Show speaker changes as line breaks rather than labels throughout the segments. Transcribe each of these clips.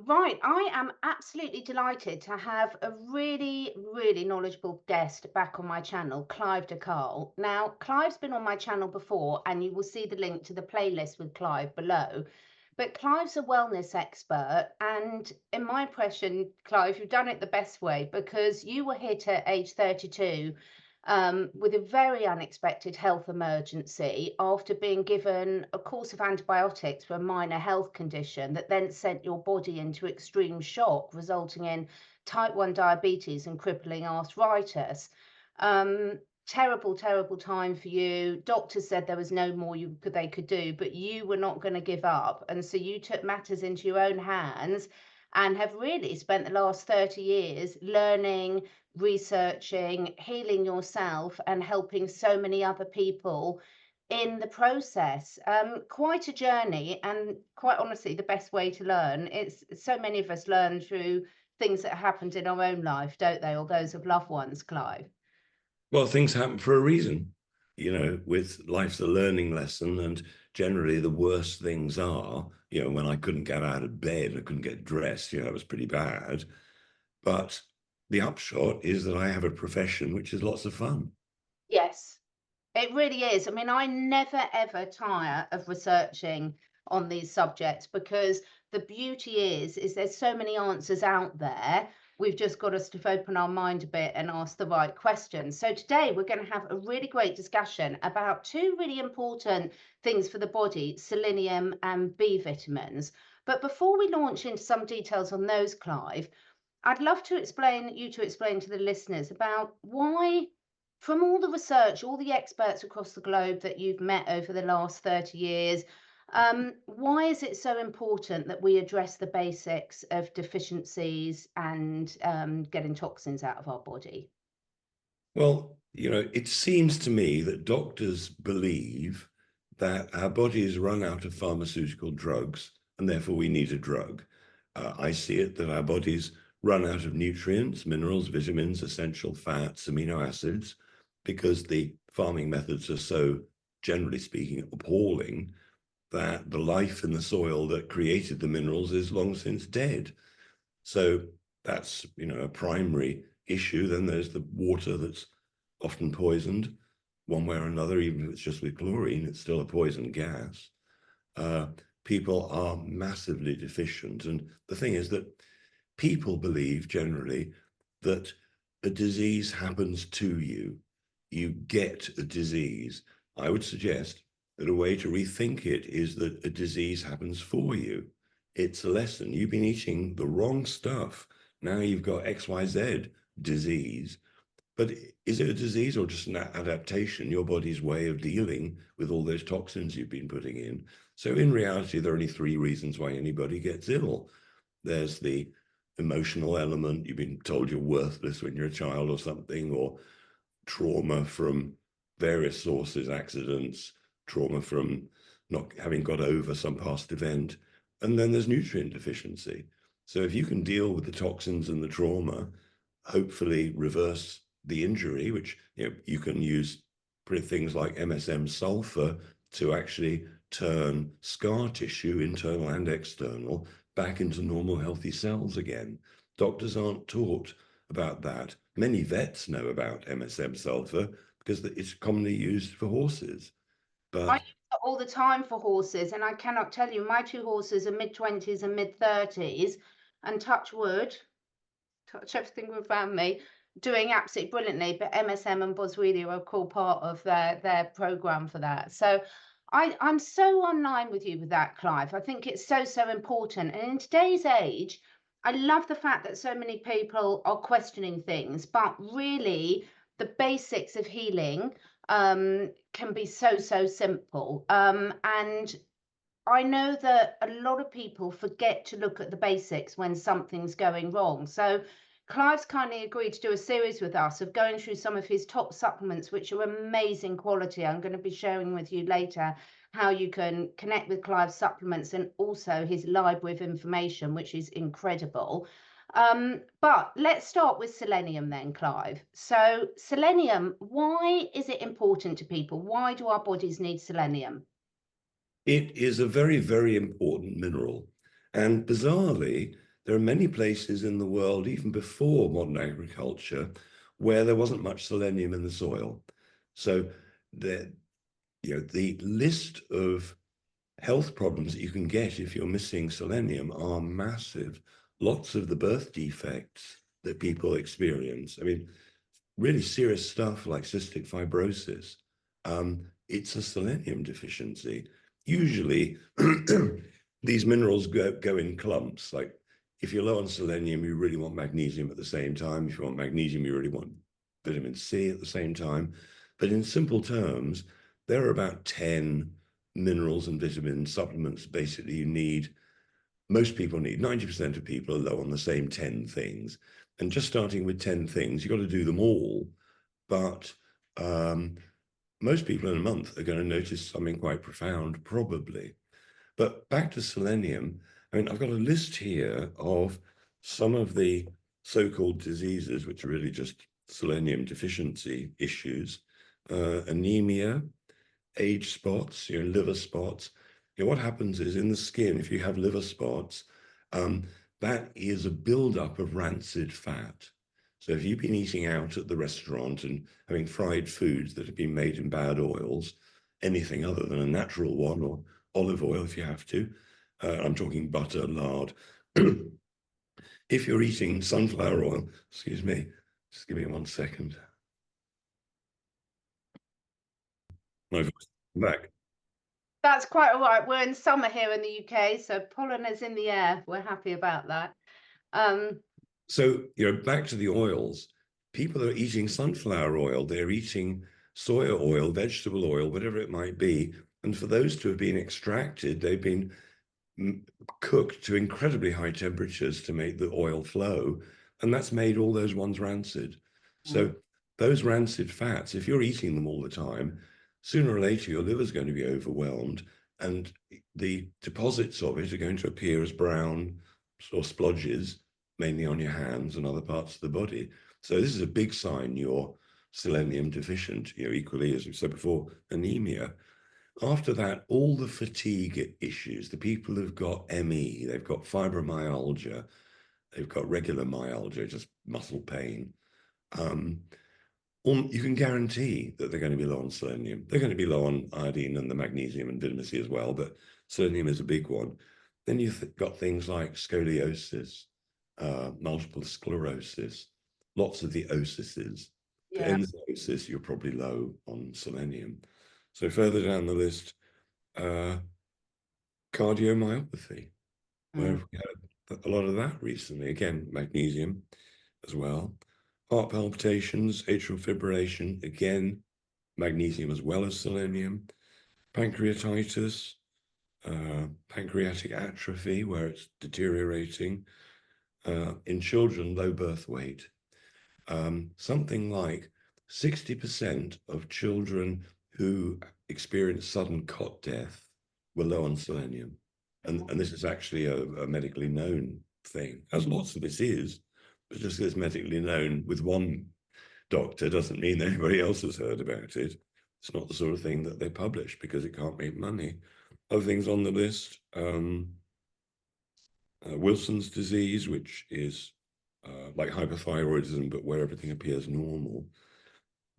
Right, I am absolutely delighted to have a really, really knowledgeable guest back on my channel, Clive de Carle. Now, Clive's been on my channel before, and you will see the link to the playlist with Clive below. But Clive's a wellness expert, and in my impression, Clive, you've done it the best way because you were hit at age 32 with a very unexpected health emergency after being given a course of antibiotics for a minor health condition that then sent your body into extreme shock, resulting in type 1 diabetes and crippling arthritis. Um, Terrible, terrible time for you. Doctors said there was no more they could do, but you were not going to give up. And so you took matters into your own hands and have really spent the last 30 years learning, researching, healing yourself, and helping so many other people in the process. Quite a journey, and quite honestly, the best way to learn. It's so many of us learn through things that happened in our own life, don't they, or those of loved ones, Clive?
Well, things happen for a reason. With life's a learning lesson, and generally the worst things are, when I couldn't get out of bed, I couldn't get dressed, that was pretty bad. But the upshot is that I have a profession which is lots of fun.
Yes, it really is. I mean, I never ever tire of researching on these subjects because the beauty is there's so many answers out there. We've just got to open our mind a bit and ask the right questions. So today we're going to have a really great discussion about two really important things for the body, selenium and B vitamins. But before we launch into some details on those, Clive, I'd love to explain to the listeners about why, from all the research, all the experts across the globe that you've met over the last 30 years, why is it so important that we address the basics of deficiencies and getting toxins out of our body?
Well, it seems to me that doctors believe that our bodies run out of pharmaceutical drugs and therefore we need a drug. I see it that our bodies run out of nutrients, minerals, vitamins, essential fats, amino acids, because the farming methods are so, generally speaking, appalling that the life in the soil that created the minerals is long since dead. So that's, a primary issue. Then there's the water that's often poisoned one way or another. Even if it's just with chlorine, it's still a poison gas. People are massively deficient. And the thing is that people believe generally that a disease happens to you. You get a disease. I would suggest that a way to rethink it is that a disease happens for you. It's a lesson. You've been eating the wrong stuff. Now you've got XYZ disease. But is it a disease or just an adaptation, your body's way of dealing with all those toxins you've been putting in? So in reality, there are only three reasons why anybody gets ill. There's the emotional element. You've been told you're worthless when you're a child or something, or trauma from various sources, accidents, trauma from not having got over some past event. And then there's nutrient deficiency. So if you can deal with the toxins and the trauma, hopefully reverse the injury, which you can use things like MSM sulfur to actually turn scar tissue, internal and external, back into normal healthy cells again. Doctors aren't taught about that. Many vets know about MSM sulfur because it's commonly used for horses.
I
But
use it all the time for horses, and I cannot tell you, my two horses are mid-20s and mid-30s, and touch wood, touch everything around me, doing absolutely brilliantly. But MSM and Boswellia are a core part of their program for that. So I'm so online with you with that, Clive. I think it's so, so important. And in today's age, I love the fact that so many people are questioning things, but really the basics of healing can be so, so simple. And I know that a lot of people forget to look at the basics when something's going wrong. So Clive's kindly agreed to do a series with us of going through some of his top supplements, which are amazing quality. I'm going to be sharing with you later how you can connect with Clive's supplements and also his library of information, which is incredible. But let's start with selenium then, Clive. So selenium, why is it important to people? Why do our bodies need selenium?
it is a very, very important mineral. And bizarrely, there are many places in the world, even before modern agriculture, where there wasn't much selenium in the soil. So the list of health problems that you can get if you're missing selenium are massive. Lots of the birth defects that people experience, I mean, really serious stuff like cystic fibrosis, it's a selenium deficiency. Usually, these minerals go in clumps. Like if you're low on selenium, you really want magnesium at the same time. If you want magnesium, you really want vitamin C at the same time. But in simple terms, there are about 10 minerals and vitamin supplements basically you need. Most people need, 90% of people are low on the same 10 things. And just starting with 10 things, you've got to do them all. But most people in a month are going to notice something quite profound, probably. But back to selenium, I mean, I've got a list here of some of the so-called diseases, which are really just selenium deficiency issues, anemia, age spots, liver spots. What happens is in the skin, if you have liver spots, that is a buildup of rancid fat. So if you've been eating out at the restaurant and having fried foods that have been made in bad oils, anything other than a natural one, or olive oil if you have to, I'm talking butter, lard. If you're eating sunflower oil, excuse me, just give me 1 second. My voice is back.
That's quite all right. We're in summer here in the UK, so pollen is in the air. We're happy about that.
So, back to the oils. People are eating sunflower oil, they're eating soya oil, vegetable oil, whatever it might be. And for those to have been extracted, they've been cooked to incredibly high temperatures to make the oil flow. And that's made all those ones rancid. So those rancid fats, if you're eating them all the time, sooner or later your liver's going to be overwhelmed, and the deposits of it are going to appear as brown or splodges, mainly on your hands and other parts of the body. So this is a big sign you're selenium deficient, equally, as we said before, anemia. After that, all the fatigue issues, the people who've got ME, they've got fibromyalgia, they've got regular myalgia, just muscle pain. You can guarantee that they're going to be low on selenium. They're going to be low on iodine and the magnesium and vitamin C as well, but selenium is a big one. Then you've got things like scoliosis, multiple sclerosis, lots of the osises. For endosis, you're probably low on selenium. So further down the list, cardiomyopathy, where we had a lot of that recently. Again, magnesium as well. Heart palpitations, atrial fibrillation, again, magnesium as well as selenium. Pancreatitis, pancreatic atrophy, where it's deteriorating. In children, low birth weight. Something like 60% of children who experience sudden cot death were low on selenium. And this is actually a medically known thing, as lots of this is, but just because it's medically known with one doctor doesn't mean anybody else has heard about it. It's not the sort of thing that they publish because it can't make money. Other things on the list, Wilson's disease, which is like hypothyroidism, but where everything appears normal.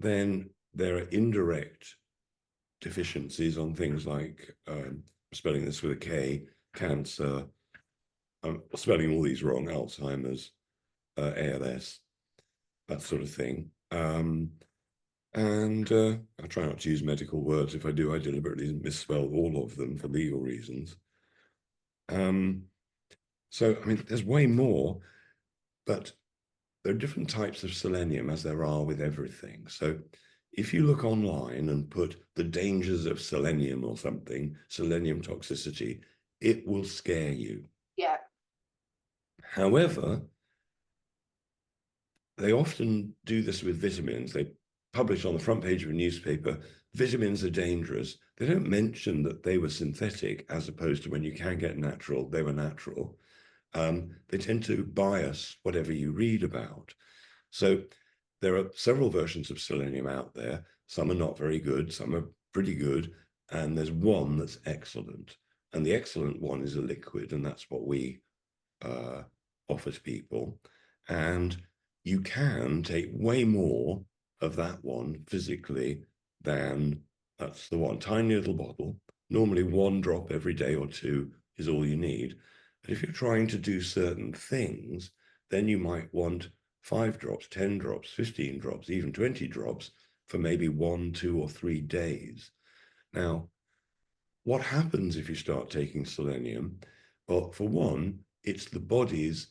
Then there are indirect deficiencies on things like, spelling this with a K, cancer, I'm spelling all these wrong, Alzheimer's, ALS, that sort of thing. And I try not to use medical words. If I do, I deliberately misspell all of them for legal reasons. So, I mean, there's way more, but there are different types of selenium, as there are with everything. So if you look online and put the dangers of selenium or something, selenium toxicity, it will scare you.
Yeah.
However, they often do this with vitamins. They publish on the front page of a newspaper, vitamins are dangerous. They don't mention that they were synthetic, as opposed to when you can get natural, they were natural. They tend to bias whatever you read about. So there are several versions of selenium out there. Some are not very good, some are pretty good, and there's one that's excellent. And the excellent one is a liquid, and that's what we offer to people, and you can take way more of that one physically than that's the one tiny little bottle. Normally 1 drop every day or 2 is all you need. But if you're trying to do certain things, then you might want 5 drops, 10 drops, 15 drops, even 20 drops for maybe 1, 2, or 3 days. Now, what happens if you start taking selenium? Well, for one, it's the body's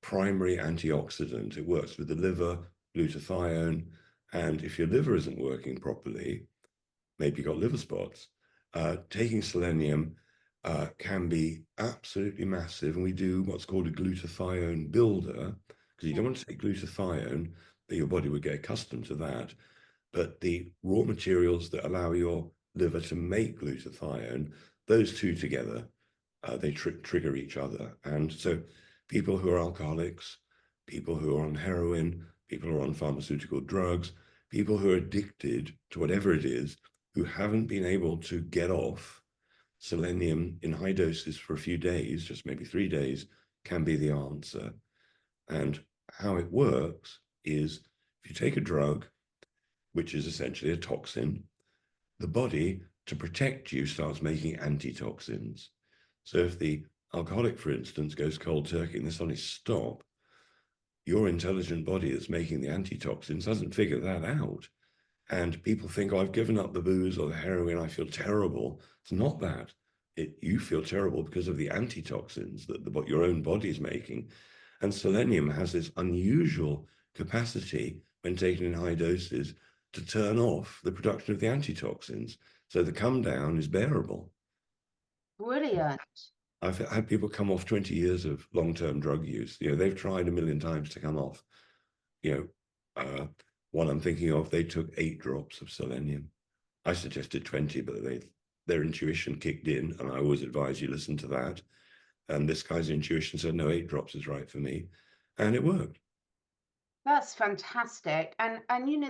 primary antioxidant. It works with the liver, glutathione, and if your liver isn't working properly, maybe you've got liver spots, taking selenium can be absolutely massive. And we do what's called a glutathione builder, because you don't want to take glutathione, but your body would get accustomed to that. But the raw materials that allow your liver to make glutathione, those two together, they trigger each other. And so people who are alcoholics, people who are on heroin, people who are on pharmaceutical drugs, people who are addicted to whatever it is, who haven't been able to get off selenium in high doses for a few days, just maybe 3 days, can be the answer. And how it works is if you take a drug, which is essentially a toxin, the body, to protect you, starts making antitoxins. So if the alcoholic, for instance, goes cold turkey and they suddenly stop, your intelligent body that's making the antitoxins doesn't figure that out. And people think, oh, I've given up the booze or the heroin, I feel terrible. It's not that. You feel terrible because of the antitoxins that your own body's making. And selenium has this unusual capacity when taken in high doses to turn off the production of the antitoxins. So the come down is bearable.
Brilliant.
I've had people come off 20 years of long-term drug use. They've tried a million times to come off. One I'm thinking of, they took 8 drops of selenium. I suggested 20, but their intuition kicked in, and I always advise you listen to that. And this guy's intuition said, no, 8 drops is right for me. And it worked.
That's fantastic. And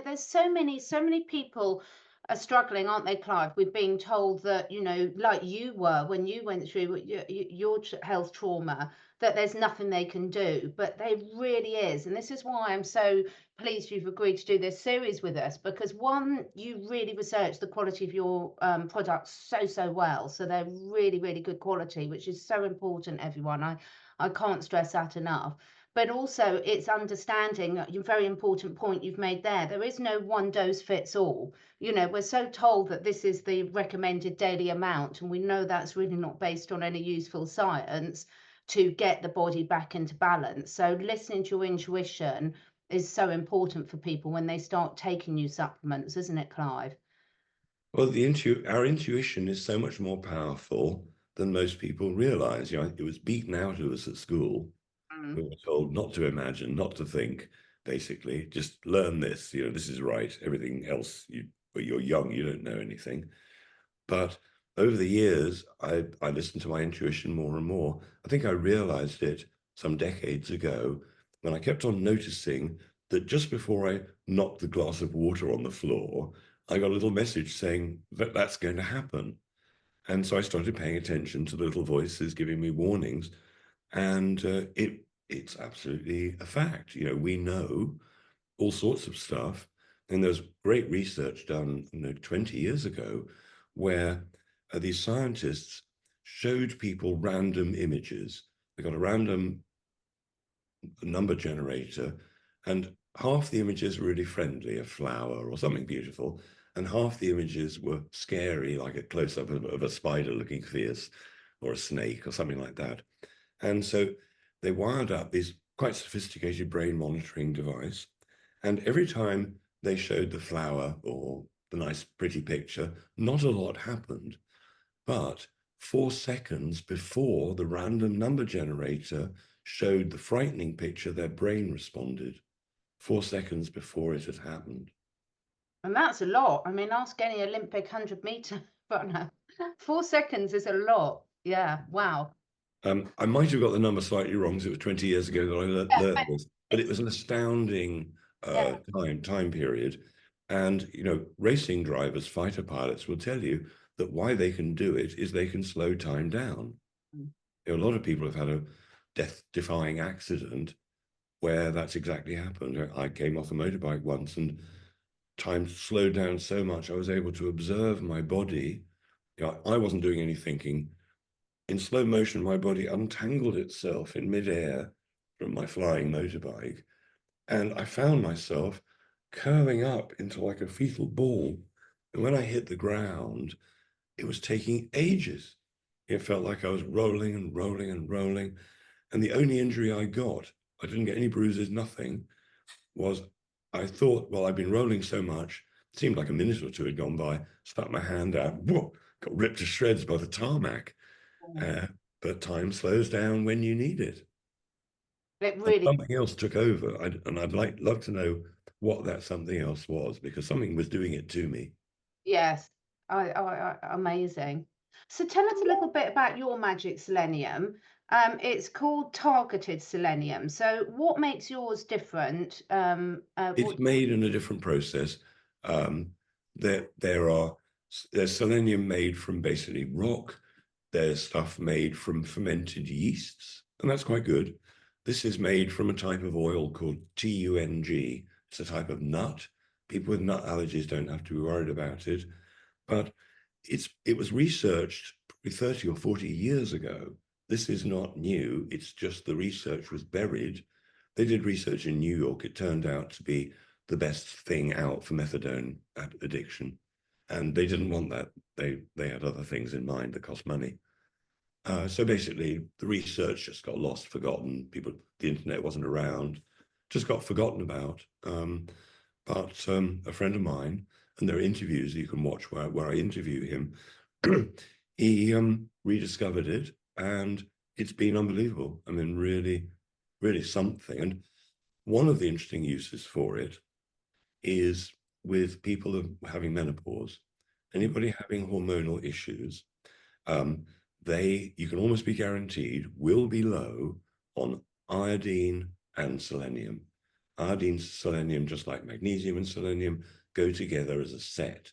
there's so many people are struggling, aren't they, Clive, with being told that, like you were when you went through your health trauma, that there's nothing they can do. But there really is. And this is why I'm so pleased you've agreed to do this series with us, because one, you really researched the quality of your products so well. So they're really, really good quality, which is so important, everyone. I can't stress that enough. But also it's understanding a very important point you've made there. There is no one dose fits all. We're so told that this is the recommended daily amount, and we know that's really not based on any useful science to get the body back into balance. So listening to your intuition is so important for people when they start taking new supplements, isn't it, Clive?
Well, our intuition is so much more powerful than most people realize. It was beaten out of us at school. We were told not to imagine, not to think, basically. Just learn this. This is right. Everything else, but you're young, you don't know anything. But over the years, I listened to my intuition more and more. I think I realized it some decades ago when I kept on noticing that just before I knocked the glass of water on the floor, I got a little message saying that that's going to happen. And so I started paying attention to the little voices giving me warnings. And it's absolutely a fact. We know all sorts of stuff. And there's great research done 20 years ago where these scientists showed people random images. They got a random number generator, and half the images were really friendly, a flower or something beautiful, and half the images were scary, like a close-up of a spider looking fierce, or a snake or something like that. And so they wired up this quite sophisticated brain monitoring device, and every time they showed the flower or the nice pretty picture, not a lot happened. But 4 seconds before the random number generator showed the frightening picture, their brain responded. 4 seconds before it had happened.
And that's a lot. I mean, ask any Olympic 100-meter runner. 4 seconds is a lot. Yeah. Wow.
I might have got the number slightly wrong, because it was 20 years ago that I learned this, but it was an astounding time period. And, racing drivers, fighter pilots will tell you that why they can do it is they can slow time down. A lot of people have had a death-defying accident where that's exactly happened. I came off a motorbike once and time slowed down so much I was able to observe my body. I wasn't doing any thinking. In slow motion, my body untangled itself in midair from my flying motorbike, and I found myself curling up into like a fetal ball. And when I hit the ground, it was taking ages. It felt like I was rolling and rolling and rolling. And the only injury I got, I didn't get any bruises, nothing, was I thought, well, I'd been rolling so much, it seemed like a minute or two had gone by, stuck my hand out, whoa, got ripped to shreds by the tarmac. But time slows down when you need it.
It
And
really,
something else took over. And I'd love to know what that something else was, because something was doing it to me.
yes, amazing. So tell us a little bit about your magic selenium. It's called targeted selenium. So what makes yours different?
It's made in a different process. Um, there's selenium made from basically rock. There's stuff made from fermented yeasts, and that's quite good. This is made from a type of oil called TUNG. It's a type of nut. People with nut allergies don't have to be worried about it, but it was researched probably 30 or 40 years ago. This is not new. It's just the research was buried. They did research in New York. It turned out to be the best thing out for methadone addiction. And they didn't want that. They had other things in mind that cost money. So basically, the research just got lost, forgotten. The internet wasn't around, just got forgotten about. But a friend of mine, and there are interviews you can watch where I interview him, he rediscovered it, and it's been unbelievable. I mean, really, really something. And one of the interesting uses for it is with people having menopause, anybody having hormonal issues, you can almost be guaranteed will be low on iodine and selenium. Iodine, selenium, just like magnesium and selenium, go together as a set.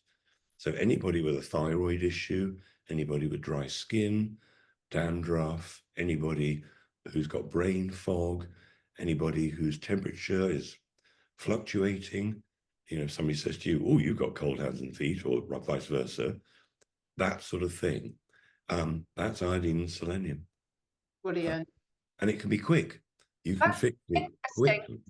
So anybody with a thyroid issue, anybody with dry skin, dandruff, anybody who's got brain fog, anybody whose temperature is fluctuating, if somebody says to you, oh, you've got cold hands and feet, or vice versa, that sort of thing. That's iodine and selenium.
brilliant.
And it can be quick. You can
That's
fix it
interesting.
quickly.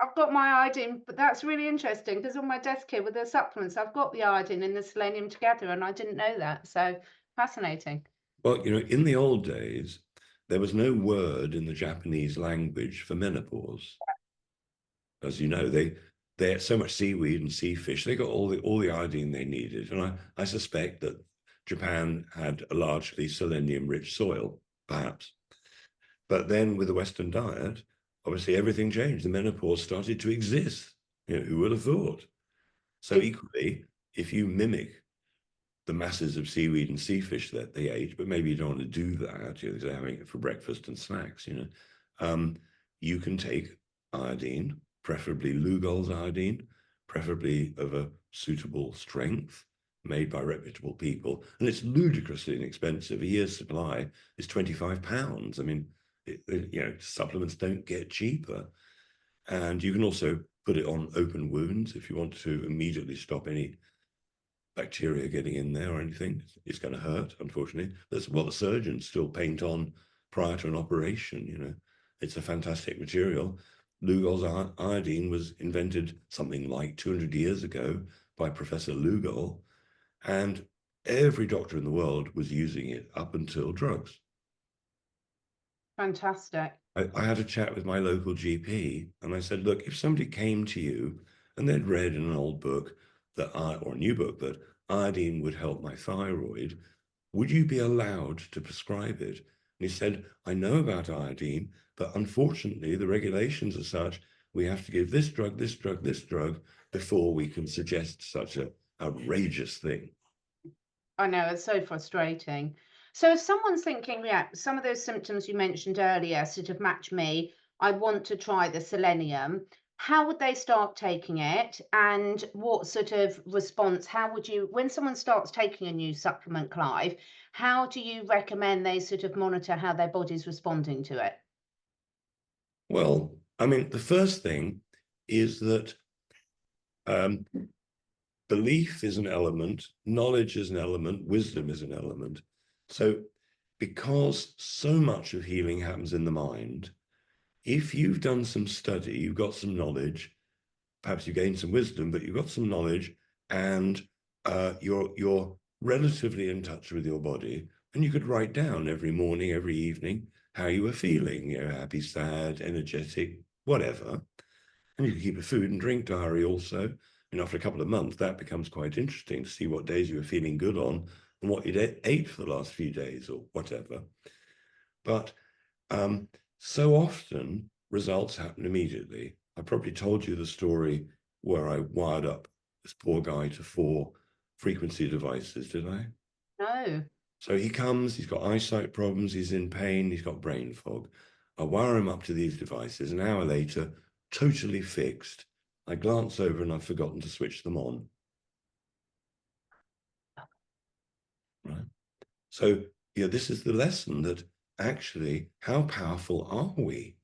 I've got my iodine, but that's really interesting because on my desk here with the supplements, I've got the iodine and the selenium together, and I didn't know that. So fascinating.
Well, in the old days, there was no word in the Japanese language for menopause. As you know, they had so much seaweed and sea fish, they got all the iodine they needed. And I suspect that Japan had a largely selenium-rich soil, perhaps. But then with the Western diet, obviously everything changed. The menopause started to exist. Who would have thought? So equally, if you mimic the masses of seaweed and sea fish that they ate, but maybe you don't want to do that, they're having it for breakfast and snacks, you can take iodine, preferably Lugol's iodine, preferably of a suitable strength, made by reputable people. And it's ludicrously inexpensive. A year's supply is £25. I mean, supplements don't get cheaper. And you can also put it on open wounds if you want to immediately stop any bacteria getting in there or anything. It's going to hurt, unfortunately. That's what the surgeons still paint on prior to an operation. It's a fantastic material. Lugol's iodine was invented something like 200 years ago by Professor Lugol, and every doctor in the world was using it up until drugs.
Fantastic.
I had a chat with my local GP, and I said, look, if somebody came to you and they'd read in an old book or a new book that iodine would help my thyroid, would you be allowed to prescribe it? And he said, I know about iodine, but unfortunately the regulations are such, we have to give this drug, this drug, this drug before we can suggest such an outrageous thing.
I know, it's so frustrating. So if someone's thinking, yeah, some of those symptoms you mentioned earlier sort of match me, I want to try the selenium, how would they start taking it? And what sort of response, when someone starts taking a new supplement, Clive, how do you recommend they sort of monitor how their body's responding to it?
Well, I mean, the first thing is that belief is an element, knowledge is an element, wisdom is an element. So because so much of healing happens in the mind, if you've done some study, you've got some knowledge, perhaps you gained some wisdom, but you've got some knowledge, and you're relatively in touch with your body, and you could write down every morning, every evening, how you were feeling, happy, sad, energetic, whatever. And you can keep a food and drink diary also. And after a couple of months, that becomes quite interesting to see what days you were feeling good on and what you'd ate for the last few days or whatever. But so often results happen immediately. I probably told you the story where I wired up this poor guy to 4 frequency devices, did I?
No.
So he comes, he's got eyesight problems, he's in pain, he's got brain fog. I wire him up to these devices. An hour later, totally fixed. I glance over and I've forgotten to switch them on. Right. So, this is the lesson that actually, how powerful are we?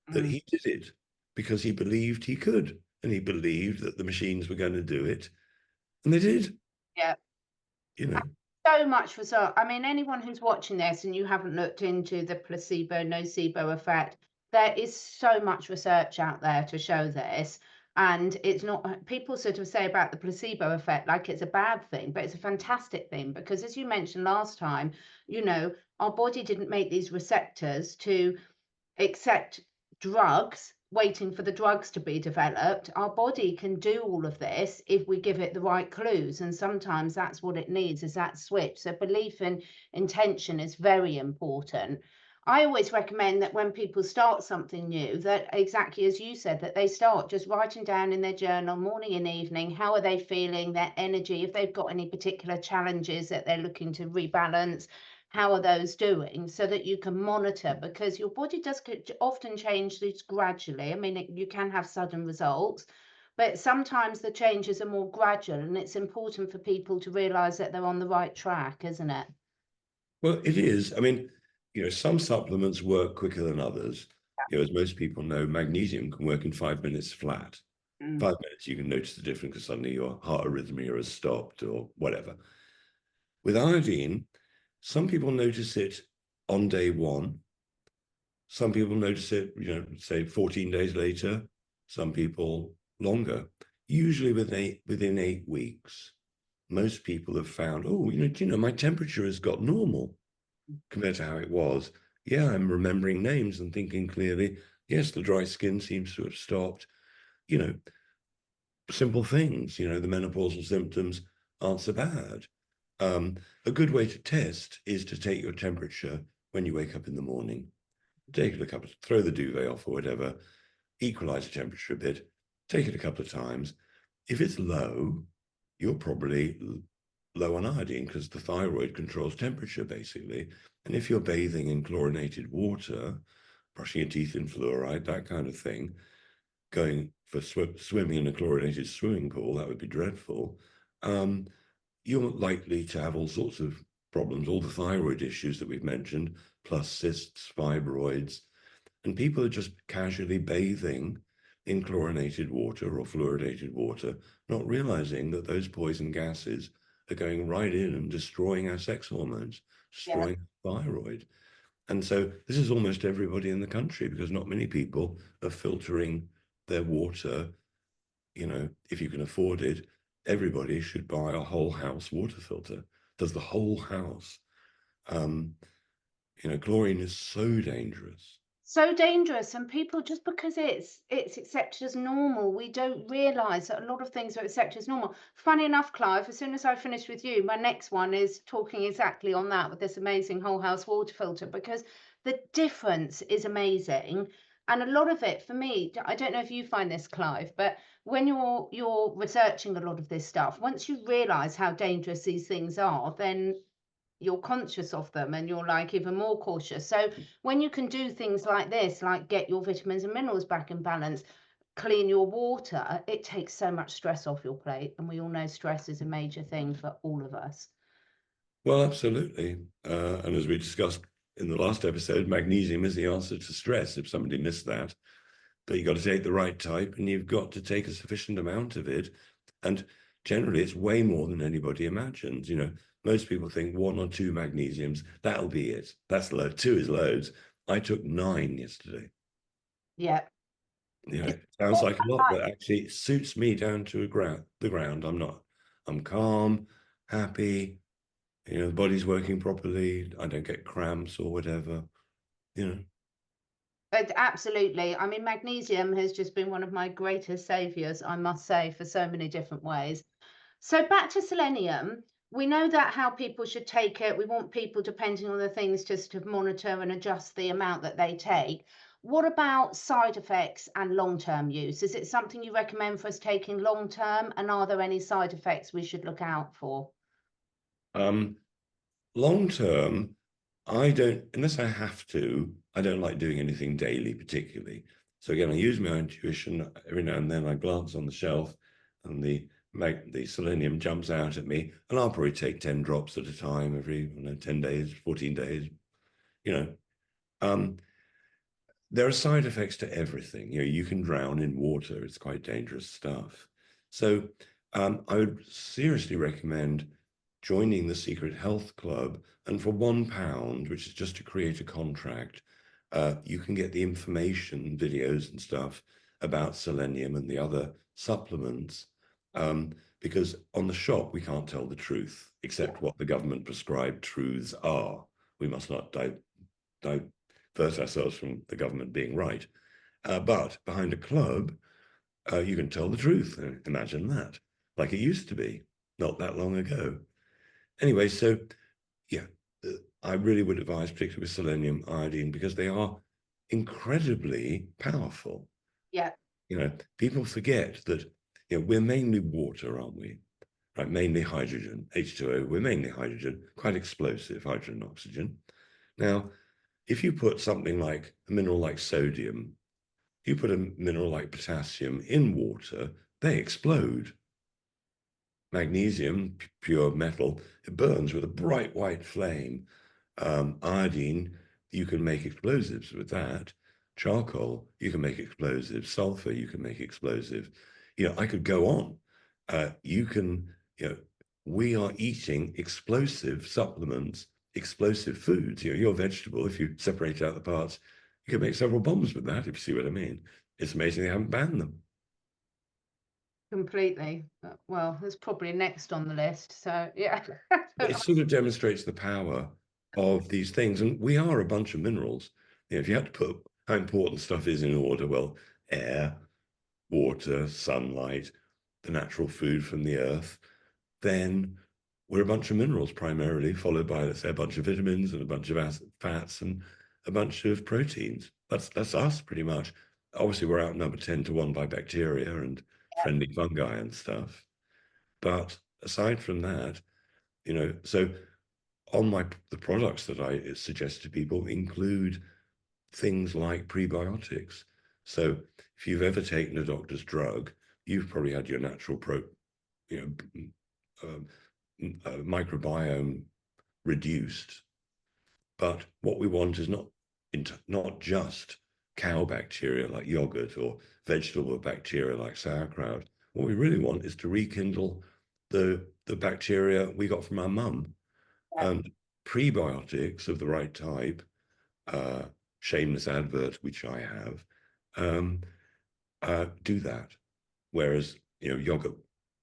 That he did it because he believed he could, and he believed that the machines were going to do it, and they did.
Yeah. So much result. I mean, anyone who's watching this and you haven't looked into the placebo, nocebo effect, there is so much research out there to show this. And it's not, people sort of say about the placebo effect like it's a bad thing, but it's a fantastic thing because, as you mentioned last time, our body didn't make these receptors to accept drugs, waiting for the drugs to be developed. Our body can do all of this if we give it the right clues. And sometimes that's what it needs, is that switch. So belief and intention is very important. I always recommend that when people start something new, that exactly as you said, that they start just writing down in their journal, morning and evening, how are they feeling, their energy, if they've got any particular challenges that they're looking to rebalance, how are those doing, so that you can monitor, because your body does often change these gradually. I mean, you can have sudden results, but sometimes the changes are more gradual, and it's important for people to realize that they're on the right track, isn't it?
Well, it is. I mean, some supplements work quicker than others. As most people know, magnesium can work in 5 minutes flat. 5 minutes, you can notice the difference because suddenly your heart arrhythmia has stopped or whatever. With iodine, some people notice it on day 1. Some people notice it, say 14 days later. Some people longer. Usually within 8 weeks. Most people have found, oh, my temperature has got normal compared to how it was. Yeah, I'm remembering names and thinking clearly. Yes, the dry skin seems to have stopped. Simple things, the menopausal symptoms aren't so bad. A good way to test is to take your temperature when you wake up in the morning. Take it throw the duvet off or whatever, equalize the temperature a bit, take it a couple of times. If it's low, you're probably low on iodine because the thyroid controls temperature basically. And if you're bathing in chlorinated water, brushing your teeth in fluoride, that kind of thing, going for swimming in a chlorinated swimming pool, that would be dreadful. You're likely to have all sorts of problems, all the thyroid issues that we've mentioned, plus cysts, fibroids, and people are just casually bathing in chlorinated water or fluoridated water, not realizing that those poison gases are going right in and destroying our sex hormones, destroying the thyroid. And so this is almost everybody in the country because not many people are filtering their water. If you can afford it, everybody should buy a whole house water filter. Does the whole house. Chlorine is so dangerous.
So dangerous, and people, just because it's accepted as normal, we don't realize that a lot of things are accepted as normal. Funny enough, Clive, as soon as I finish with you, my next one is talking exactly on that with this amazing whole house water filter, because the difference is amazing. And a lot of it for me, I don't know if you find this, Clive, but when you're researching a lot of this stuff, once you realize how dangerous these things are, then you're conscious of them and you're like even more cautious. So when you can do things like this, like get your vitamins and minerals back in balance, clean your water, it takes so much stress off your plate. And we all know stress is a major thing for all of us.
Well, absolutely. And as we discussed in the last episode, magnesium is the answer to stress, if somebody missed that. But you've got to take the right type, and you've got to take a sufficient amount of it. And generally, it's way more than anybody imagines. You know, most people think 1 or 2 magnesiums, that'll be it. That's low. 2 is loads. I took 9 yesterday.
Yeah.
You know, it sounds like a lot, but actually it suits me down to the ground. I'm calm, happy, you know, the body's working properly. I don't get cramps or whatever, you know.
Absolutely. I mean, magnesium has just been one of my greatest saviors, I must say, for so many different ways. So back to selenium, we know that how people should take it. We want people, depending on the things, just to monitor and adjust the amount that they take. What about side effects and long-term use? Is it something you recommend for us taking long-term? And are there any side effects we should look out for?
Long term, I don't, unless I have to, I don't like doing anything daily particularly. So again, I use my intuition. Every now and then I glance on the shelf and the selenium jumps out at me, and I'll probably take 10 drops at a time every 10 days, 14 days, you know. There are side effects to everything. You know, you can drown in water. It's quite dangerous stuff. So I would seriously recommend joining the Secret Health Club. And for £1, which is just to create a contract, you can get the information, videos and stuff about selenium and the other supplements. Because on the shop, we can't tell the truth, except what the government prescribed truths are. We must not divert ourselves from the government being right. But behind a club, you can tell the truth. Imagine that, like it used to be, not that long ago. Anyway, so yeah, I really would advise, particularly with selenium, iodine, because they are incredibly powerful.
Yeah.
You know, people forget that, you know, we're mainly water, aren't we? Right, mainly hydrogen, H2O. We're mainly hydrogen, quite explosive, hydrogen and oxygen. Now, if you put something like a mineral like sodium, you put a mineral like potassium in water, they explode. Magnesium, pure metal, it burns with a bright white flame. Iodine, you can make explosives with that. Charcoal, you can make explosives. Sulfur, you can make explosive. You know, I could go on. You can, you know, we are eating explosive supplements, explosive foods. You know, your vegetable, if you separate out the parts, you can make several bombs with that, if you see what I mean. It's amazing they haven't banned them.
Completely. Well, there's probably next on the list. So yeah.
But it sort of demonstrates the power of these things. And we are a bunch of minerals. You know, if you had to put how important stuff is in order, well, air, water, sunlight, the natural food from the earth, then we're a bunch of minerals primarily, followed by, let's say, a bunch of vitamins and a bunch of fats and a bunch of proteins. That's us pretty much. Obviously, we're outnumbered 10 to 1 by bacteria and friendly fungi and stuff. But aside from that, you know, so on the products that I suggest to people include things like prebiotics. So if you've ever taken a doctor's drug, you've probably had your natural microbiome reduced. But what we want is not just cow bacteria like yogurt or vegetable bacteria like sauerkraut. What we really want is to rekindle the bacteria we got from our mum. And prebiotics of the right type, shameless advert, which I have, do that. Whereas, you know, yogurt,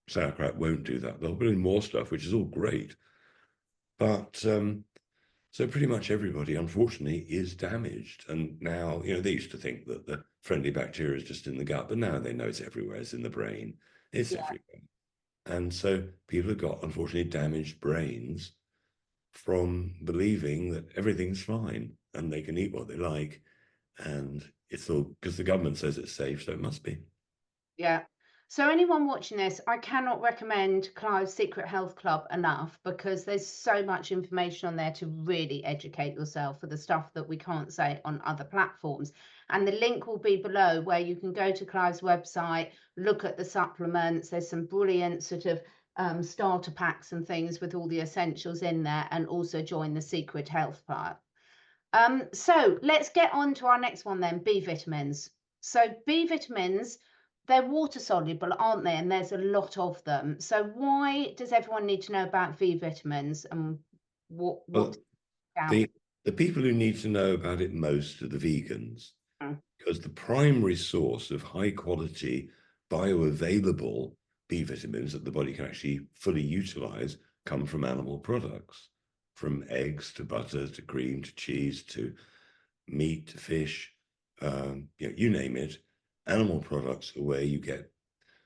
sauerkraut won't do that. They'll put in more stuff, which is all great. But so pretty much everybody, unfortunately, is damaged. And now, you know, they used to think that the friendly bacteria is just in the gut, but now they know it's everywhere. It's in the brain. It's everywhere. And so people have got, unfortunately, damaged brains from believing that everything's fine and they can eat what they like. And it's all because the government says it's safe, so it must be.
Yeah. So anyone watching this, I cannot recommend Clive's Secret Health Club enough, because there's so much information on there to really educate yourself for the stuff that we can't say on other platforms. And the link will be below, where you can go to Clive's website, look at the supplements. There's some brilliant sort of starter packs and things with all the essentials in there, and also join the Secret Health Club. So let's get on to our next one then, B vitamins. So B vitamins, they're water soluble, aren't they? And there's a lot of them. So why does everyone need to know about B vitamins and what's
Well,
about?
the people who need to know about it most are the vegans, because the primary source of high quality bioavailable B vitamins that the body can actually fully utilize come from animal products, from eggs to butter to cream to cheese to meat to fish, you name it. Animal products are where you get,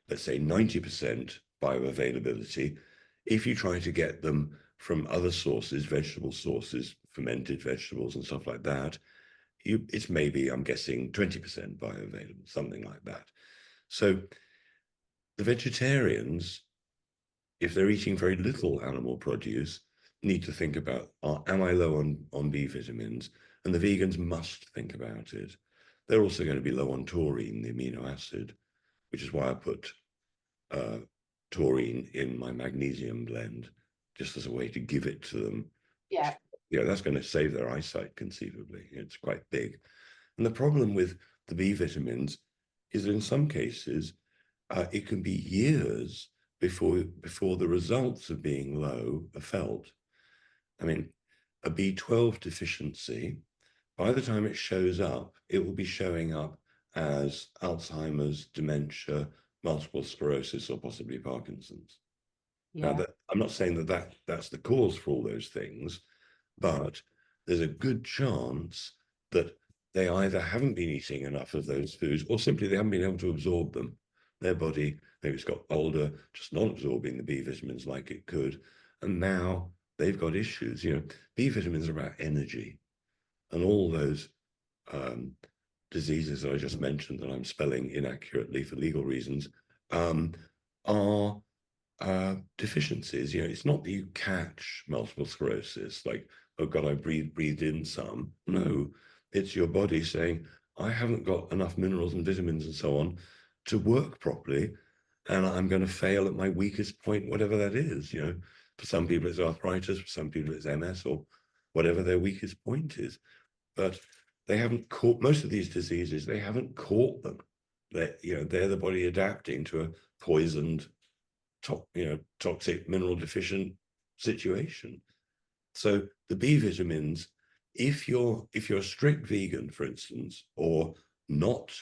let's say, 90% bioavailability. If you try to get them from other sources, vegetable sources, fermented vegetables and stuff like that, it's maybe, I'm guessing, 20% bioavailable, something like that. So the vegetarians, if they're eating very little animal produce, need to think about, am I low on B vitamins? And the vegans must think about it. They're also going to be low on taurine, the amino acid, which is why I put taurine in my magnesium blend, just as a way to give it to them.
Yeah.
Yeah, that's going to save their eyesight conceivably. It's quite big. And the problem with the B vitamins is that in some cases, it can be years before the results of being low are felt. I mean, a B12 deficiency, by the time it shows up, it will be showing up as Alzheimer's, dementia, multiple sclerosis, or possibly Parkinson's.
Yeah.
Now, I'm not saying that's the cause for all those things, but there's a good chance that they either haven't been eating enough of those foods, or simply they haven't been able to absorb them. Their body, maybe it's got older, just not absorbing the B vitamins like it could. And now they've got issues. B vitamins are about energy. And all those diseases that I just mentioned, that I'm spelling inaccurately for legal reasons, are deficiencies. It's not that you catch multiple sclerosis, like, oh God, I breathed in some. No, it's your body saying, I haven't got enough minerals and vitamins and so on to work properly, and I'm going to fail at my weakest point, whatever that is. For some people it's arthritis, for some people it's MS, or whatever their weakest point is. But they haven't caught most of these diseases. They haven't caught them. They're the body adapting to a poisoned, toxic, mineral deficient situation. So the B vitamins, if you're a strict vegan, for instance, or not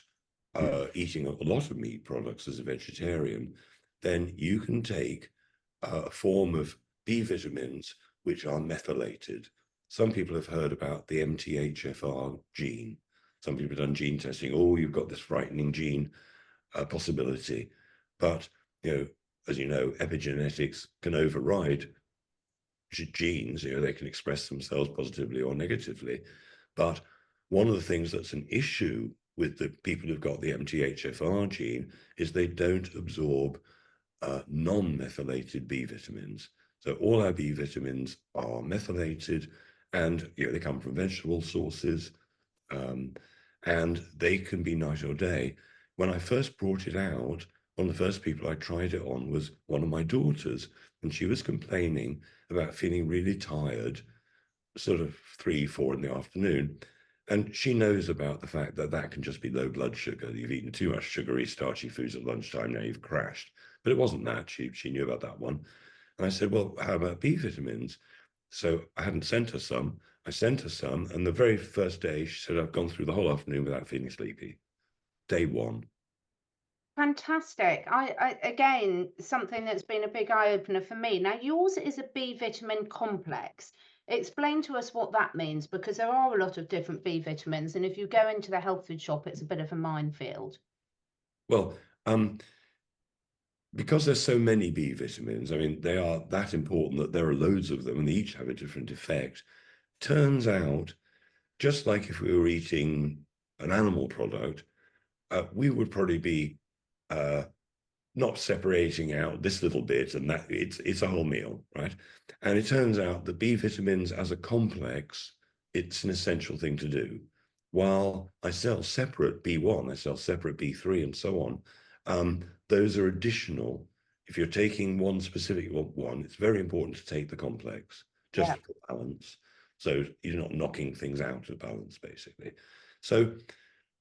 eating a lot of meat products as a vegetarian, then you can take a form of B vitamins which are methylated. Some people have heard about the MTHFR gene. Some people have done gene testing. Oh, you've got this frightening gene possibility. But, as you know, epigenetics can override genes. They can express themselves positively or negatively. But one of the things that's an issue with the people who've got the MTHFR gene is they don't absorb non-methylated B vitamins. So all our B vitamins are methylated, and they come from vegetable sources, and they can be night or day. When I first brought it out, one of the first people I tried it on was one of my daughters, and she was complaining about feeling really tired, sort of 3, 4 in the afternoon. And she knows about the fact that that can just be low blood sugar. You've eaten too much sugary, starchy foods at lunchtime, now you've crashed. But it wasn't that. She knew about that one. And I said, well, how about B vitamins? So I hadn't sent her some. I sent her some. And the very first day, she said, I've gone through the whole afternoon without feeling sleepy. Day one.
Fantastic. I again, something that's been a big eye opener for me. Now, yours is a B vitamin complex. Explain to us what that means, because there are a lot of different B vitamins, and if you go into the health food shop, it's a bit of a minefield.
Well, because there's so many B vitamins, I mean, they are that important that there are loads of them and they each have a different effect. Turns out, just like if we were eating an animal product, we would probably be not separating out this little bit and that. It's a whole meal, right? And it turns out that B vitamins as a complex, it's an essential thing to do. While I sell separate B1, I sell separate B3 and so on. Those are additional. If you're taking one specific one, it's very important to take the complex just for balance. So you're not knocking things out of balance, basically. So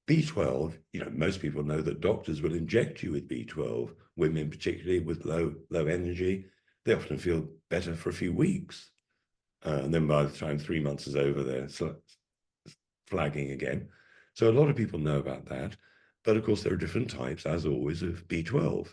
B12, most people know that doctors will inject you with B12, women particularly with low energy. They often feel better for a few weeks. And then by the time 3 months is over, they're flagging again. So a lot of people know about that. But of course, there are different types, as always, of B12.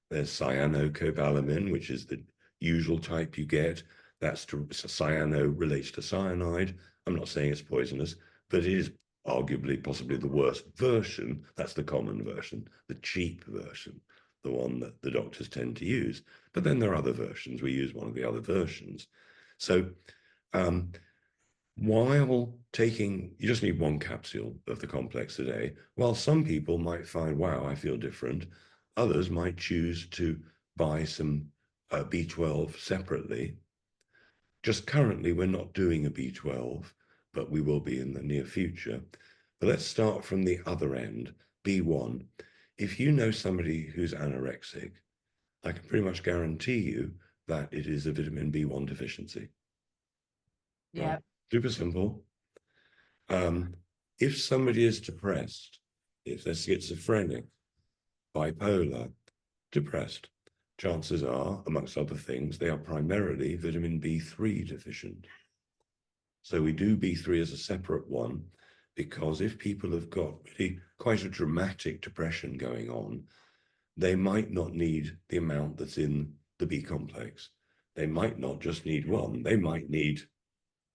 There's cyanocobalamin, which is the usual type you get. Cyano relates to cyanide. I'm not saying it's poisonous, but it is arguably possibly the worst version. That's the common version, the cheap version, the one that the doctors tend to use. But then there are other versions. We use one of the other versions. So while taking, you just need one capsule of the complex a day, while some people might find, wow, I feel different, others might choose to buy some B12 separately. Just currently, we're not doing a B12, but we will be in the near future. But let's start from the other end, B1. If you know somebody who's anorexic, I can pretty much guarantee you that it is a vitamin B1 deficiency.
Yeah.
Right? Super simple. If somebody is depressed, if they're schizophrenic, bipolar, depressed, chances are, amongst other things, they are primarily vitamin B3 deficient. So we do B3 as a separate one, because if people have got really quite a dramatic depression going on, they might not need the amount that's in the B complex. They might not just need one. They might need,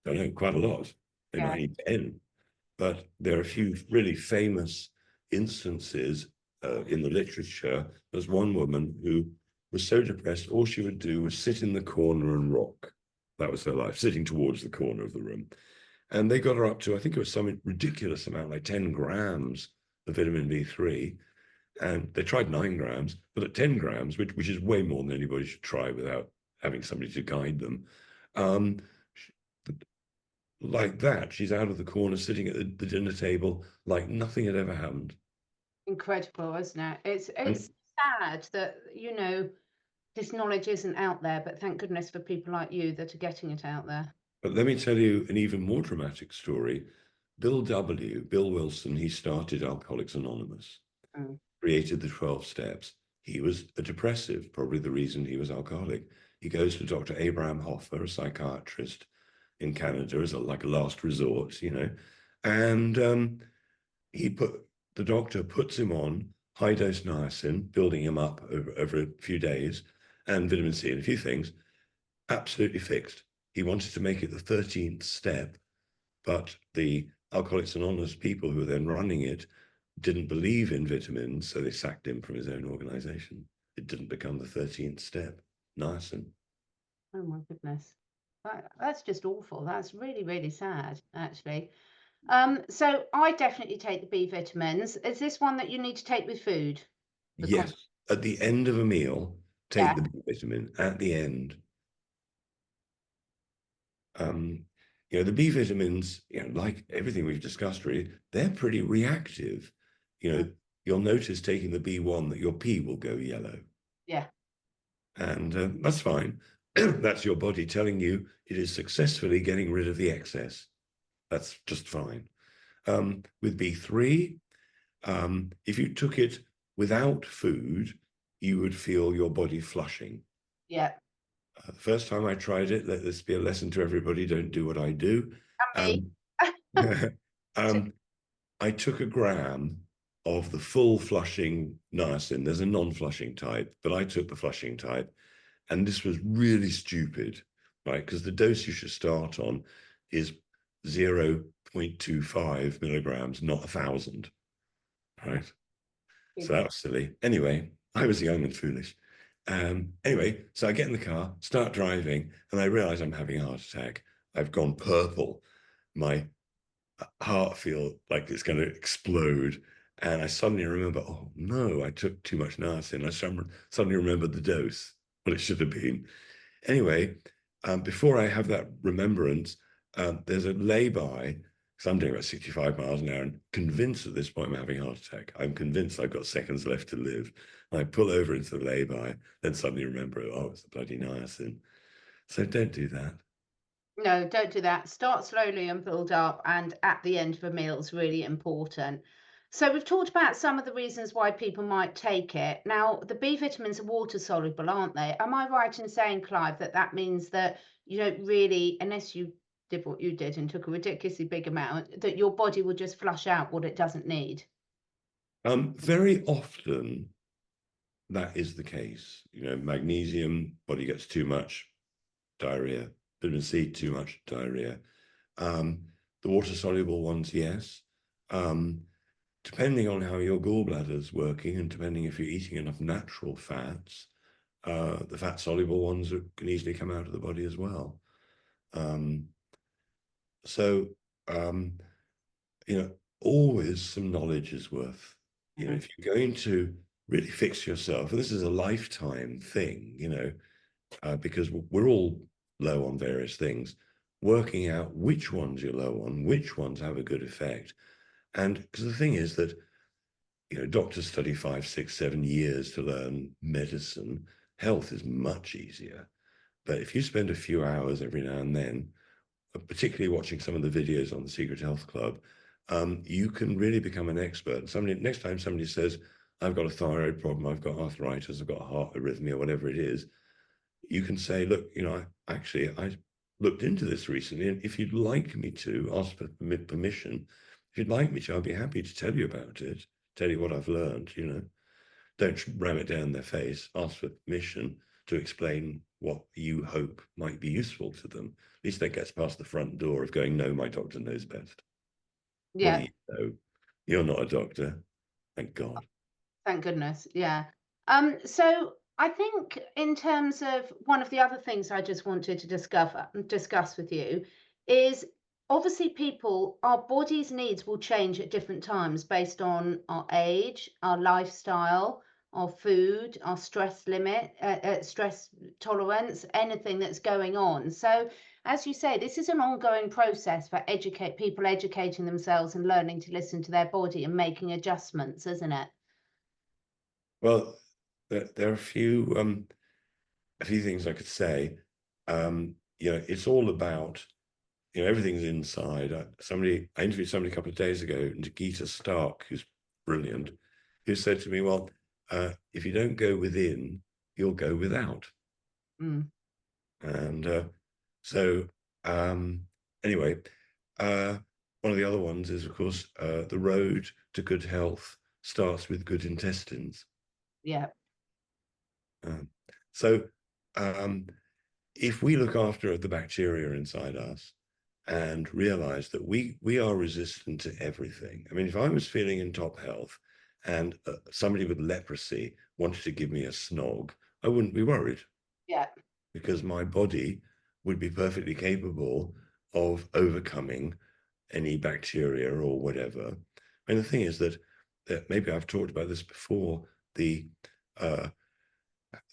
I don't know, quite a lot. They might need 10. But there are a few really famous instances in the literature. There's one woman who was so depressed, all she would do was sit in the corner and rock. That was her life, sitting towards the corner of the room. And they got her up to, I think it was some ridiculous amount, like 10 grams of vitamin B3. And they tried 9 grams, but at 10 grams, which is way more than anybody should try without having somebody to guide them, like that, she's out of the corner sitting at the dinner table like nothing had ever happened.
Incredible, isn't it? It's sad that, this knowledge isn't out there, but thank goodness for people like you that are getting it out there.
But let me tell you an even more dramatic story. Bill Wilson, he started Alcoholics Anonymous, created the 12 steps. He was a depressive, probably the reason he was alcoholic. He goes to Dr. Abraham Hoffer, a psychiatrist in Canada, as like a last resort, and the doctor puts him on high dose niacin, building him up over a few days, and vitamin C and a few things. Absolutely fixed. He wanted to make it the 13th step, but the Alcoholics Anonymous people who were then running it didn't believe in vitamins, so they sacked him from his own organization. It didn't become the 13th step, niacin.
Oh my goodness. That's just awful. That's really, really sad, actually. So I definitely take the B vitamins. Is this one that you need to take with food?
Yes. At the end of a meal, take the B vitamin at the end. The B vitamins, like everything we've discussed, really, they're pretty reactive. You'll notice taking the B1 that your pee will go yellow.
Yeah.
And that's fine. That's your body telling you it is successfully getting rid of the excess. That's just fine. With B3, if you took it without food, you would feel your body flushing.
Yeah.
The first time I tried it, let this be a lesson to everybody, don't do what I do. I took a gram of the full flushing niacin. There's a non-flushing type, but I took the flushing type. And this was really stupid, right? Because the dose you should start on is 0.25 milligrams, not 1,000, right? So that was silly. Anyway, I was young and foolish. Anyway, so I get in the car, start driving, and I realize I'm having a heart attack. I've gone purple. My heart feels like it's going to explode. And I suddenly remember, oh no, I took too much niacin. I suddenly remembered the dose, what it should have been. Anyway, before I have that remembrance, there's a lay-by, because I'm doing about 65 miles an hour and convinced at this point I'm having a heart attack. I'm convinced I've got seconds left to live. And I pull over into the lay-by, then suddenly remember, oh, it's the bloody niacin. So don't do that.
No, don't do that. Start slowly and build up, and at the end of a meal is really important. So we've talked about some of the reasons why people might take it. Now, the B vitamins are water soluble, aren't they? Am I right in saying, Clive, that that means that you don't really, unless you did what you did and took a ridiculously big amount, that your body will just flush out what it doesn't need?
Very often that is the case. You know, magnesium, body gets too much, diarrhea. Vitamin C, too much, diarrhea. The water-soluble ones, yes. Depending on how your gallbladder's working and depending if you're eating enough natural fats, the fat-soluble ones can easily come out of the body as well. So, you know, always some knowledge is worth, you know, if you're going to really fix yourself, and this is a lifetime thing, you know, because we're all low on various things, working out which ones you're low on, which ones have a good effect. And because the thing is that, you know, doctors study 5, 6, 7 years to learn medicine. Health is much easier. But if you spend a few hours every now and then, particularly watching some of the videos on the Secret Health Club, you can really become an expert. Somebody, next time somebody says, I've got a thyroid problem, I've got arthritis, I've got a heart arrhythmia, whatever it is, you can say, look, you know, I looked into this recently, and if you'd like me to, ask for permission. If you'd like me to, I'll be happy to tell you about it, tell you what I've learned, you know. Don't ram it down their face, ask for permission to explain what you hope might be useful to them. At least that gets past the front door of going, no, my doctor knows best. What do
Yeah.
you know? You're not a doctor, thank God.
Thank goodness. Yeah. So I think in terms of one of the other things I just wanted to discuss with you is obviously people, our body's needs will change at different times based on our age, our lifestyle, our food, our stress limit, stress tolerance, anything that's going on. So as you say, this is an ongoing process for people educating themselves and learning to listen to their body and making adjustments, isn't it?
Well, there are a few things I could say. You know, it's all about, you know, everything's inside. I interviewed somebody a couple of days ago, Nikita Stark, who's brilliant, who said to me, well, if you don't go within, you'll go without.
Mm.
And so anyway, one of the other ones is, of course, the road to good health starts with good intestines.
Yeah.
Um, so if we look after the bacteria inside us and realize that we are resistant to everything. I mean, if I was feeling in top health and somebody with leprosy wanted to give me a snog, I wouldn't be worried
Yeah.
because my body would be perfectly capable of overcoming any bacteria or whatever. And the thing is that maybe I've talked about this before, the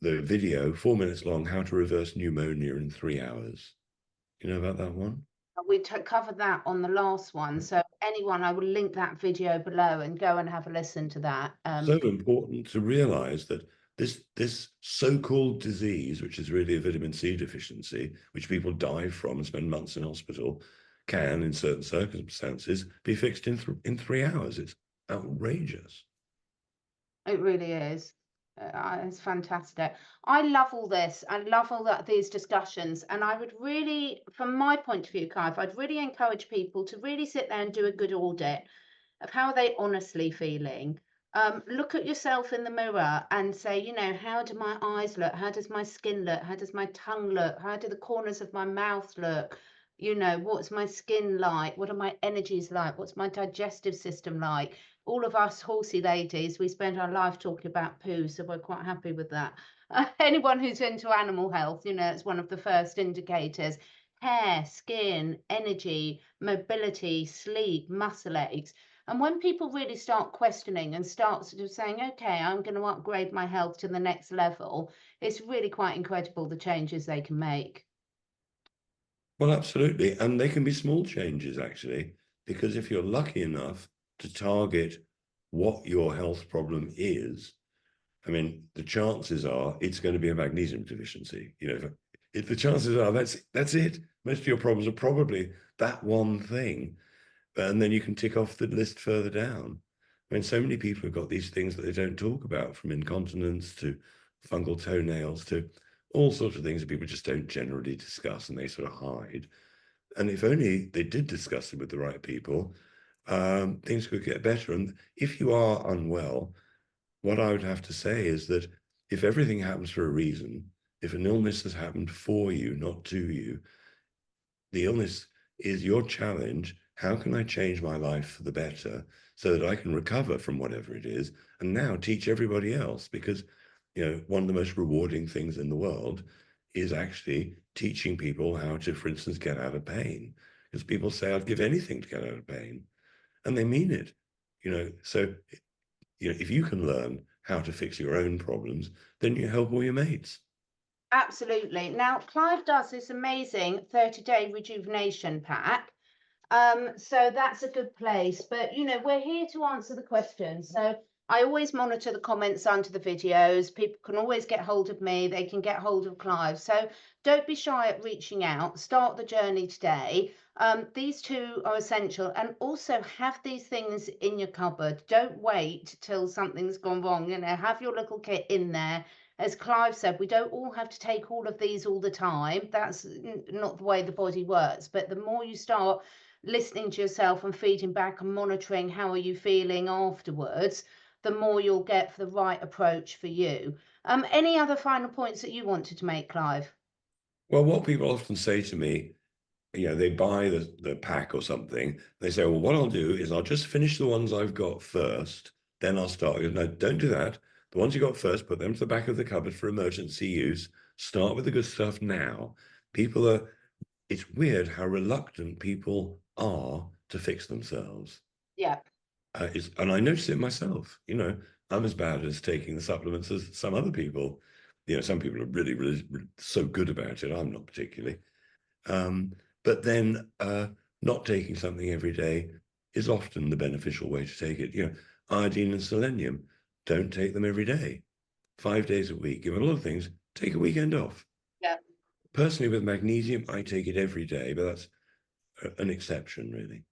video, 4 minutes long, how to reverse pneumonia in 3 hours. You know about that one?
We covered that on the last one. So anyone, I will link that video below and go and have a listen to that.
So important to realize that this so-called disease, which is really a vitamin C deficiency, which people die from and spend months in hospital, can, in certain circumstances, be fixed in 3 hours. It's outrageous.
It really is. It's fantastic. I love all this. I love all these discussions. And I would really, from my point of view, Clive, I'd really encourage people to really sit there and do a good audit of how are they honestly feeling. Look at yourself in the mirror and say, you know, how do my eyes look? How does my skin look? How does my tongue look? How do the corners of my mouth look? You know, what's my skin like? What are my energies like? What's my digestive system like? All of us horsey ladies, we spend our life talking about poo, so we're quite happy with that. Anyone who's into animal health, you know, it's one of the first indicators. Hair, skin, energy, mobility, sleep, muscle aches. And when people really start questioning and start sort of saying, okay, I'm going to upgrade my health to the next level, it's really quite incredible the changes they can make.
Well, absolutely. And they can be small changes, actually, because if you're lucky enough to target what your health problem is, I mean, the chances are it's going to be a magnesium deficiency. You know, the chances are that's it. Most of your problems are probably that one thing. And then you can tick off the list further down. I mean, so many people have got these things that they don't talk about, from incontinence to fungal toenails to all sorts of things that people just don't generally discuss, and they sort of hide. And if only they did discuss it with the right people, things could get better. And if you are unwell, what I would have to say is that if everything happens for a reason, if an illness has happened for you, not to you, the illness is your challenge. How can I change my life for the better so that I can recover from whatever it is and now teach everybody else? Because, one of the most rewarding things in the world is actually teaching people how to, for instance, get out of pain. Because people say, I'd give anything to get out of pain. And they mean it, So, if you can learn how to fix your own problems, then you help all your mates.
Absolutely. Now, Clive does this amazing 30-day rejuvenation pack. So that's a good place. But, we're here to answer the questions. So I always monitor the comments under the videos. People can always get hold of me. They can get hold of Clive. So don't be shy at reaching out. Start the journey today. These two are essential. And also have these things in your cupboard. Don't wait till something's gone wrong. Have your little kit in there. As Clive said, we don't all have to take all of these all the time. That's not the way the body works. But the more you start listening to yourself and feeding back and monitoring how are you feeling afterwards, the more you'll get for the right approach for you. Any other final points that you wanted to make, Clive?
Well, what people often say to me, they buy the pack or something. They say, well, what I'll do is I'll just finish the ones I've got first, then I'll start. No, don't do that. The ones you got first, put them to the back of the cupboard for emergency use. Start with the good stuff now. It's weird how reluctant people are to fix themselves.
Yeah.
And I notice it myself. I'm as bad as taking the supplements as some other people. Some people are really, really, really so good about it. I'm not particularly. But then not taking something every day is often the beneficial way to take it. Iodine and selenium, don't take them every day. 5 days a week. A lot of things, take a weekend off.
Yeah.
Personally, with magnesium, I take it every day, but that's an exception, really.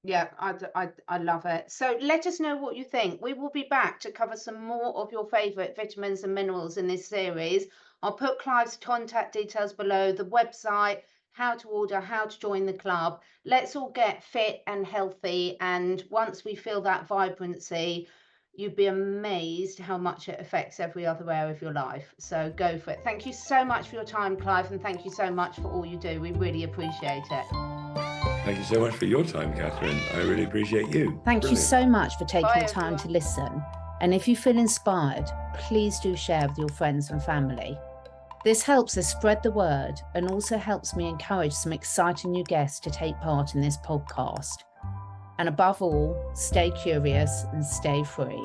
Yeah, I love it. So let us know what you think. We will be back to cover some more of your favourite vitamins and minerals in this series. I'll put Clive's contact details below, the website, how to order, how to join the club. Let's all get fit and healthy. And once we feel that vibrancy, you'd be amazed how much it affects every other area of your life. So go for it. Thank you so much for your time, Clive, and thank you so much for all you do. We really appreciate it.
Thank you so much for your time, Catherine. I really appreciate you.
Thank you so much for taking the time
everyone.
to listen. And if you feel inspired, please do share with your friends and family. This helps us spread the word and also helps me encourage some exciting new guests to take part in this podcast. And above all, stay curious and stay free.